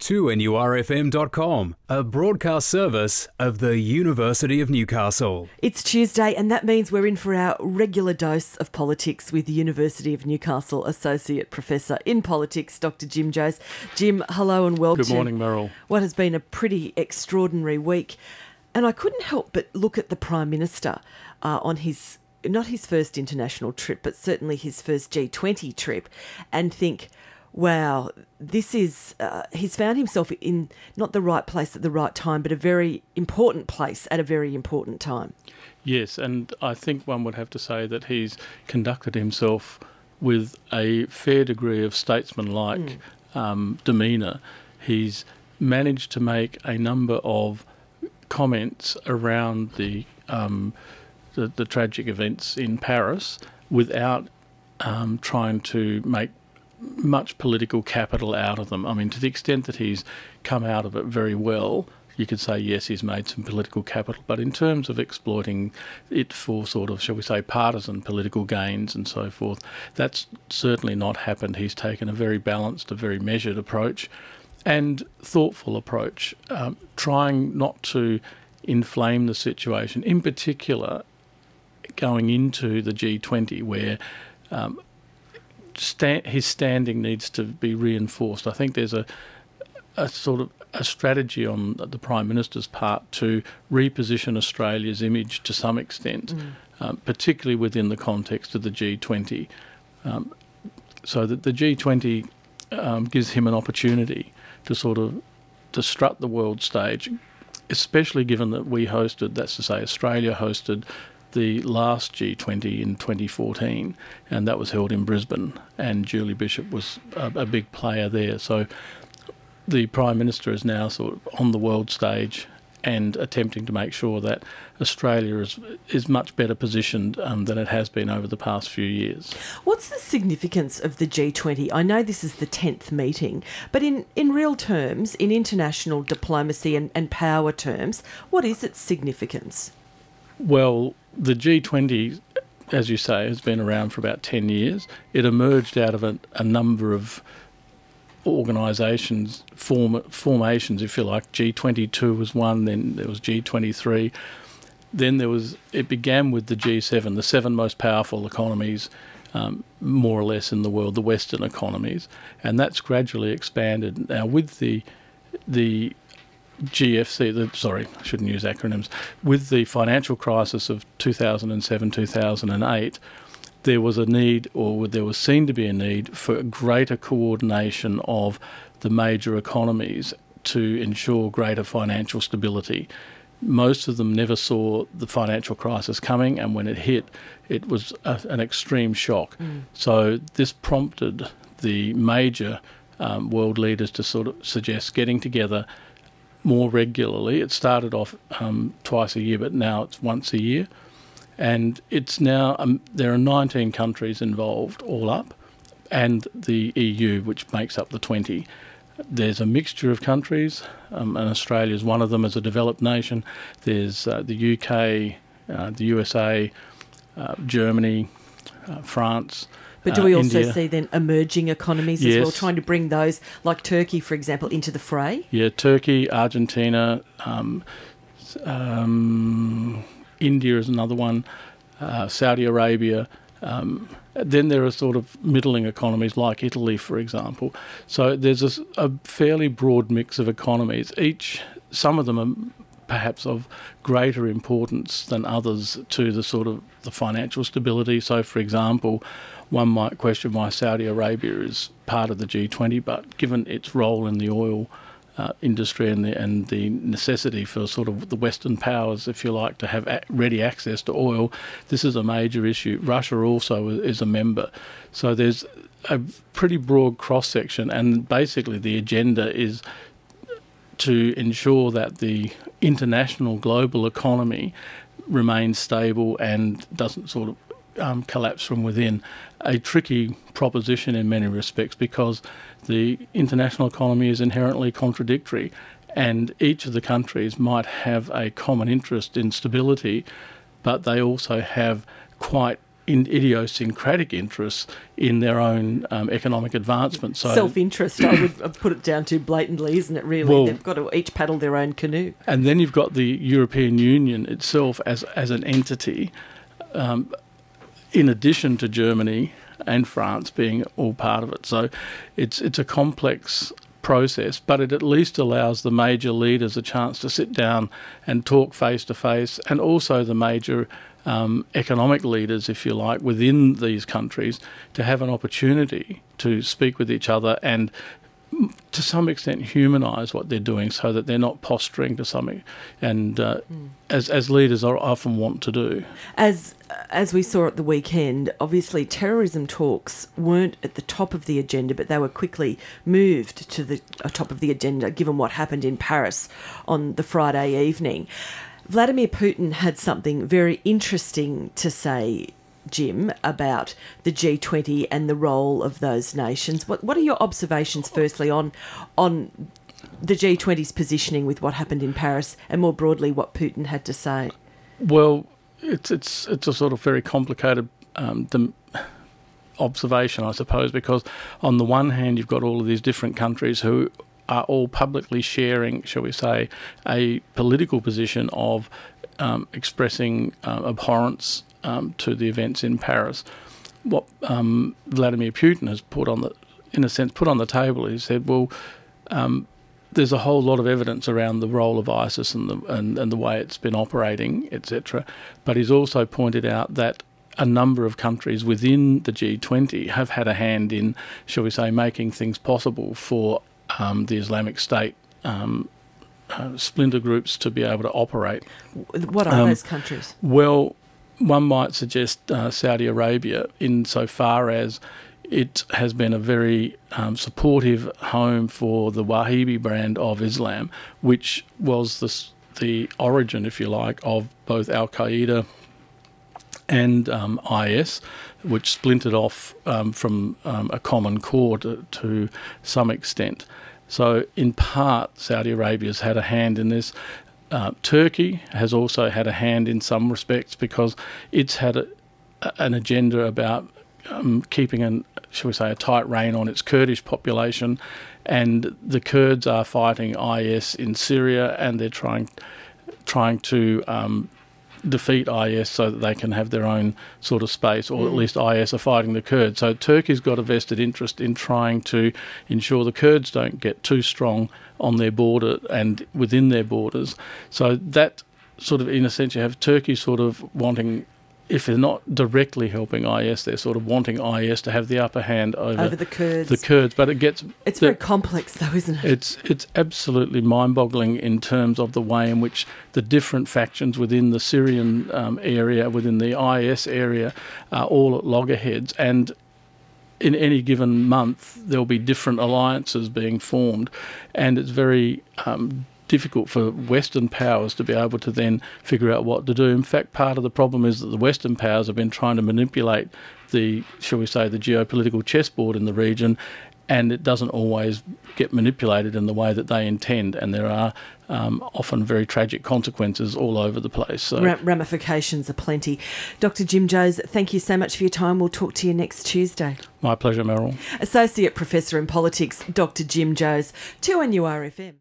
2NURFM.com, a broadcast service of the University of Newcastle. It's Tuesday, and that means we're in for our regular dose of politics with the University of Newcastle Associate Professor in Politics, Dr. Jim Joes. Jim, hello and welcome. Good morning, Meryl. What has been a pretty extraordinary week. And I couldn't help but look at the Prime Minister on his, not his first international trip, but certainly his first G20 trip, and think, wow, this is, he's found himself in not the right place at the right time, but a very important place at a very important time. Yes, and I think one would have to say that he's conducted himself with a fair degree of statesmanlike demeanour. He's managed to make a number of comments around the tragic events in Paris without trying to make much political capital out of them. I mean, to the extent that he's come out of it very well, you could say, yes, he's made some political capital, but in terms of exploiting it for sort of, shall we say, partisan political gains and so forth, that's certainly not happened. He's taken a very balanced, a very measured approach and thoughtful approach, trying not to inflame the situation, in particular going into the G20 where his standing needs to be reinforced. I think there's a sort of a strategy on the Prime Minister's part to reposition Australia's image to some extent, particularly within the context of the G20, so that the G20 gives him an opportunity to sort of to strut the world stage, especially given that we hosted, that's to say Australia hosted the last G20 in 2014, and that was held in Brisbane, and Julie Bishop was a big player there. So the Prime Minister is now sort of on the world stage and attempting to make sure that Australia is much better positioned than it has been over the past few years. What's the significance of the G20? I know this is the 10th meeting, but in real terms, in international diplomacy and power terms, what is its significance? Well, the G20, as you say, has been around for about 10 years. It emerged out of a number of organisations, formations, if you like. G22 was one, then there was G23. Then it began with the G7, the seven most powerful economies, more or less in the world, the Western economies, and that's gradually expanded. Now, with the GFC, sorry, I shouldn't use acronyms, with the financial crisis of 2007-2008, there was a need, or there was seen to be a need, for greater coordination of the major economies to ensure greater financial stability. Most of them never saw the financial crisis coming, and when it hit, it was an extreme shock. So this prompted the major world leaders to sort of suggest getting together more regularly. It started off twice a year, but now it's once a year. And it's now, there are 19 countries involved all up, and the EU, which makes up the 20. There's a mixture of countries, and Australia is one of them as a developed nation. There's the UK, the USA, Germany, France. But do we also India. see then emerging economies as well, trying to bring those, like Turkey, for example, into the fray? Yeah, Turkey, Argentina, India is another one, Saudi Arabia. Then there are sort of middling economies like Italy, for example. So there's a fairly broad mix of economies. Some of them are perhaps of greater importance than others to the sort of the financial stability. So, for example, one might question why Saudi Arabia is part of the G20, but given its role in the oil industry and the necessity for sort of the Western powers, if you like, to have ready access to oil, this is a major issue. Russia also is a member. So there's a pretty broad cross-section, and basically the agenda is to ensure that the international global economy remains stable and doesn't sort of collapse from within. A tricky proposition in many respects, because the international economy is inherently contradictory, and each of the countries might have a common interest in stability, but they also have quite idiosyncratic interests in their own economic advancement. So self-interest, I would put it down to blatantly, isn't it, really? Well, they've got to each paddle their own canoe. And then you've got the European Union itself as an entity, in addition to Germany and France being all part of it. So it's a complex process, but it at least allows the major leaders a chance to sit down and talk face to face, and also the major economic leaders, if you like, within these countries to have an opportunity to speak with each other and to some extent humanise what they're doing, so that they're not posturing to something, and as leaders are often want to do. As we saw at the weekend, obviously terrorism talks weren't at the top of the agenda, but they were quickly moved to the top of the agenda given what happened in Paris on the Friday evening. Vladimir Putin had something very interesting to say, Jim, about the G20 and the role of those nations. What are your observations, firstly, on the G20's positioning with what happened in Paris, and more broadly what Putin had to say? Well, it's a sort of very complicated observation, I suppose, because on the one hand you've got all of these different countries who are all publicly sharing, shall we say, a political position of expressing abhorrence to the events in Paris. What Vladimir Putin has put on the table, he said, well, there's a whole lot of evidence around the role of ISIS and the way it's been operating, etc. But he's also pointed out that a number of countries within the G20 have had a hand in, shall we say, making things possible for the Islamic State splinter groups to be able to operate. What are those countries? Well, one might suggest Saudi Arabia, insofar as it has been a very supportive home for the Wahhabi brand of Islam, which was the origin, if you like, of both Al-Qaeda and IS, which splintered off from a common core to some extent. So in part, Saudi Arabia's had a hand in this. Turkey has also had a hand in some respects, because it's had an agenda about keeping shall we say, a tight rein on its Kurdish population, and the Kurds are fighting IS in Syria, and they're trying to defeat IS so that they can have their own sort of space, or at least IS are fighting the Kurds. So Turkey's got a vested interest in trying to ensure the Kurds don't get too strong on their border and within their borders. So that sort of, in a sense, you have Turkey sort of wanting, if they're not directly helping IS, they're sort of wanting IS to have the upper hand over the Kurds. But it's very complex, though, isn't it? It's absolutely mind-boggling in terms of the way in which the different factions within the Syrian area, within the IS area, are all at loggerheads, and in any given month there'll be different alliances being formed, and it's very difficult for Western powers to be able to then figure out what to do. In fact, part of the problem is that the Western powers have been trying to manipulate shall we say, the geopolitical chessboard in the region, and it doesn't always get manipulated in the way that they intend, and there are often very tragic consequences all over the place. So ramifications are plenty. Dr. Jim Joes, thank you so much for your time. We'll talk to you next Tuesday. My pleasure, Meryl. Associate Professor in Politics, Dr. Jim Joes, 2NURFM.